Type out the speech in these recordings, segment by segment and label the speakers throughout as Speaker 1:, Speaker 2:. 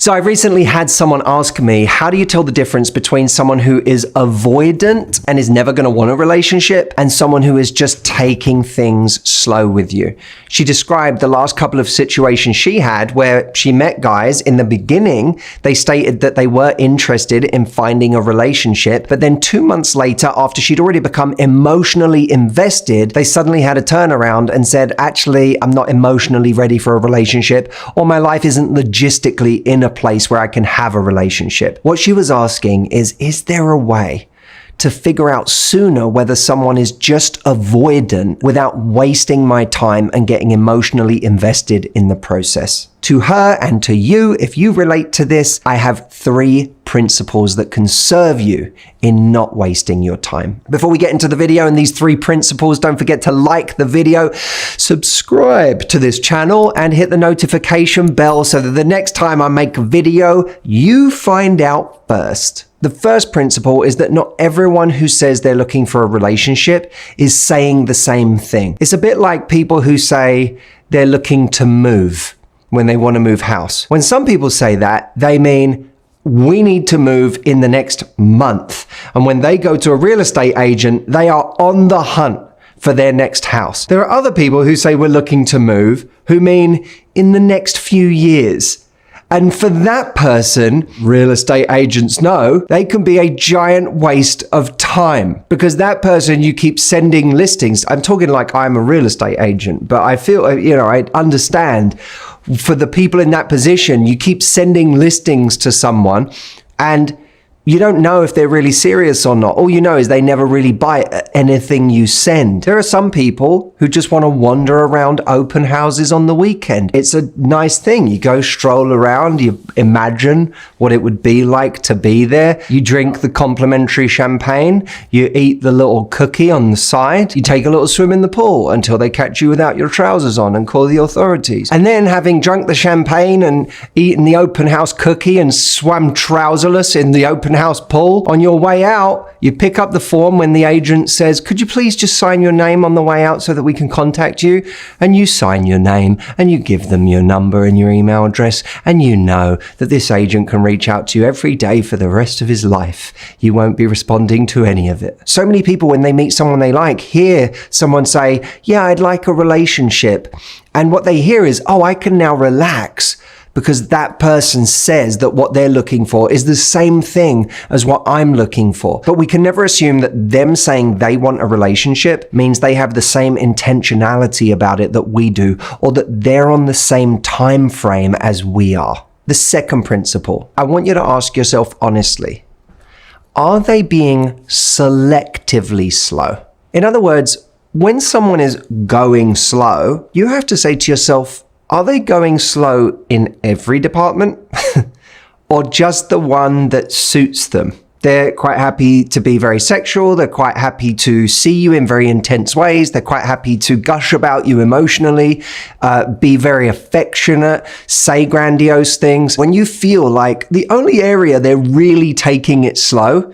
Speaker 1: So I recently had someone ask me, how do you tell the difference between someone who is avoidant and is never going to want a relationship and someone who is just taking things slow with you? She described the last couple of situations she had where she met guys. In the beginning, they stated that they were interested in finding a relationship, but then 2 months later, after she'd already become emotionally invested, they suddenly had a turnaround and said, actually, I'm not emotionally ready for a relationship, or my life isn't logistically in a place where I can have a relationship. What she was asking is there a way to figure out sooner whether someone is just avoidant without wasting my time and getting emotionally invested in the process? To her and to you, if you relate to this, I have 3 principles that can serve you in not wasting your time. Before we get into the video and these 3 principles, don't forget to like the video, subscribe to this channel, and hit the notification bell so that the next time I make a video, you find out first. The first principle is that not everyone who says they're looking for a relationship is saying the same thing. It's a bit like people who say they're looking to move when they want to move house. When some people say that, they mean we need to move in the next month. And when they go to a real estate agent, they are on the hunt for their next house. There are other people who say we're looking to move who mean in the next few years. And for that person, real estate agents know they can be a giant waste of time, because that person you keep sending listings. I'm talking like I'm a real estate agent, but I feel, I understand for the people in that position, you keep sending listings to someone and you don't know if they're really serious or not. All you know is they never really buy anything you send. There are some people who just want to wander around open houses on the weekend. It's a nice thing. You go stroll around, you imagine what it would be like to be there. You drink the complimentary champagne, you eat the little cookie on the side, you take a little swim in the pool until they catch you without your trousers on and call the authorities. And then, having drunk the champagne and eaten the open house cookie and swam trouserless in the open house pool, on your way out, you pick up the form when the agent says, could you please just sign your name on the way out so that we can contact you? And you sign your name and you give them your number and your email address, and you know that this agent can reach out to you every day for the rest of his life. You won't be responding to any of it. So many people, when they meet someone they like, hear someone say, yeah, I'd like a relationship. And what they hear is, oh, I can now relax, because that person says that what they're looking for is the same thing as what I'm looking for. But we can never assume that them saying they want a relationship means they have the same intentionality about it that we do, or that they're on the same time frame as we are. The second principle, I want you to ask yourself honestly, are they being selectively slow? In other words, when someone is going slow, you have to say to yourself, are they going slow in every department or just the one that suits them? They're quite happy to be very sexual. They're quite happy to see you in very intense ways. They're quite happy to gush about you emotionally, be very affectionate, say grandiose things. When you feel like the only area they're really taking it slow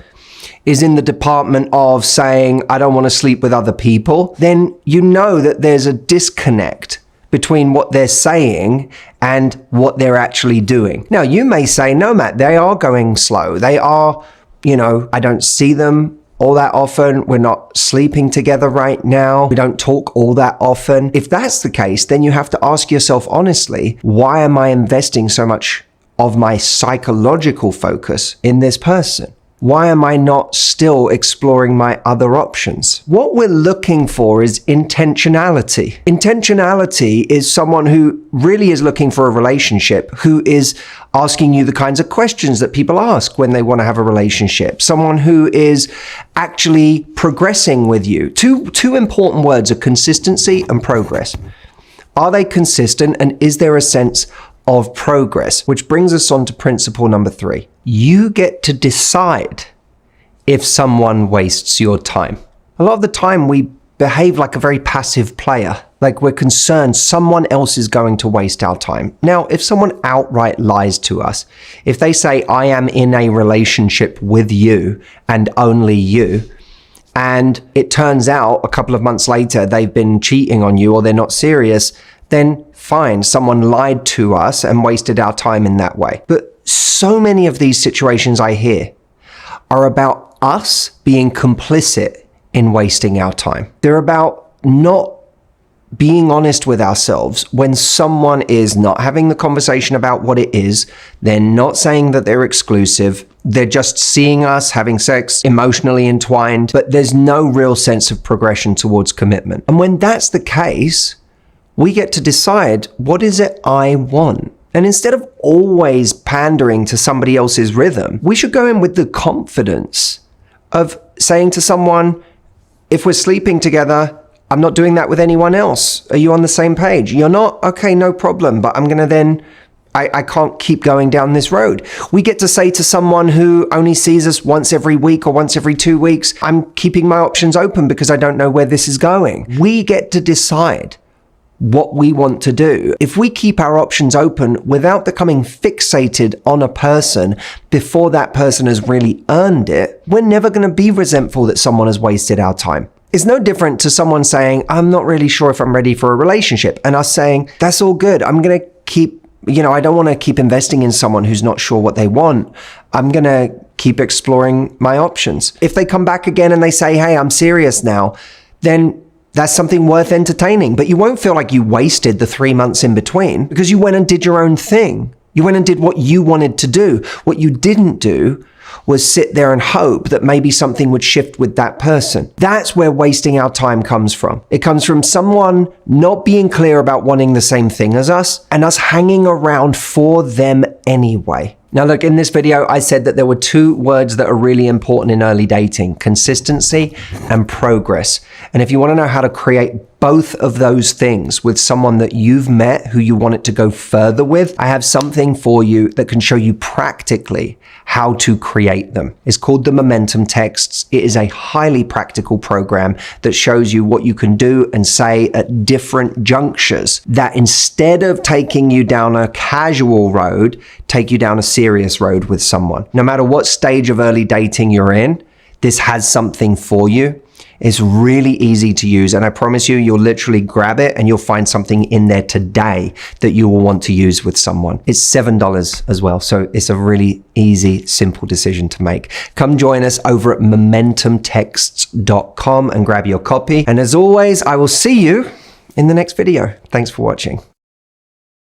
Speaker 1: is in the department of saying, I don't want to sleep with other people, then you know that there's a disconnect between what they're saying and what they're actually doing. Now, you may say, no, Matt, they are going slow. They are, I don't see them all that often. We're not sleeping together right now. We don't talk all that often. If that's the case, then you have to ask yourself honestly, why am I investing so much of my psychological focus in this person? Why am I not still exploring my other options? What we're looking for is intentionality. Intentionality is someone who really is looking for a relationship, who is asking you the kinds of questions that people ask when they want to have a relationship. Someone who is actually progressing with you. Two important words are consistency and progress. Are they consistent, and is there a sense of progress? Which brings us on to principle number 3. You get to decide if someone wastes your time. A lot of the time we behave like a very passive player, like we're concerned someone else is going to waste our time. Now, if someone outright lies to us, if they say, I am in a relationship with you and only you, and it turns out a couple of months later they've been cheating on you or they're not serious, then fine, someone lied to us and wasted our time in that way. But so many of these situations I hear are about us being complicit in wasting our time. They're about not being honest with ourselves when someone is not having the conversation about what it is. They're not saying that they're exclusive. They're just seeing us having sex, emotionally entwined, but there's no real sense of progression towards commitment. And when that's the case, we get to decide, what is it I want? And instead of always pandering to somebody else's rhythm, we should go in with the confidence of saying to someone, if we're sleeping together, I'm not doing that with anyone else. Are you on the same page? You're not? Okay, no problem. But I'm going to then, I can't keep going down this road. We get to say to someone who only sees us once every week or once every 2 weeks, I'm keeping my options open because I don't know where this is going. We get to decide what we want to do. If we keep our options open without becoming fixated on a person before that person has really earned it, we're never going to be resentful that someone has wasted our time. It's no different to someone saying, I'm not really sure if I'm ready for a relationship, and us saying, that's all good. I'm going to keep, I don't want to keep investing in someone who's not sure what they want. I'm going to keep exploring my options. If they come back again and they say, hey, I'm serious now, then that's something worth entertaining. But you won't feel like you wasted the 3 months in between because you went and did your own thing. You went and did what you wanted to do. What you didn't do was sit there and hope that maybe something would shift with that person. That's where wasting our time comes from. It comes from someone not being clear about wanting the same thing as us and us hanging around for them anyway. Now look, in this video, I said that there were 2 words that are really important in early dating: consistency and progress. And if you want to know how to create both of those things with someone that you've met who you want it to go further with, I have something for you that can show you practically how to create them. It's called the Momentum Texts. It is a highly practical program that shows you what you can do and say at different junctures that, instead of taking you down a casual road, take you down a serious road with someone. No matter what stage of early dating you're in, this has something for you. It's really easy to use, and I promise you, you'll literally grab it and you'll find something in there today that you will want to use with someone. It's $7 as well, so it's a really easy, simple decision to make. Come join us over at momentumtexts.com and grab your copy. And as always, I will see you in the next video. Thanks for watching.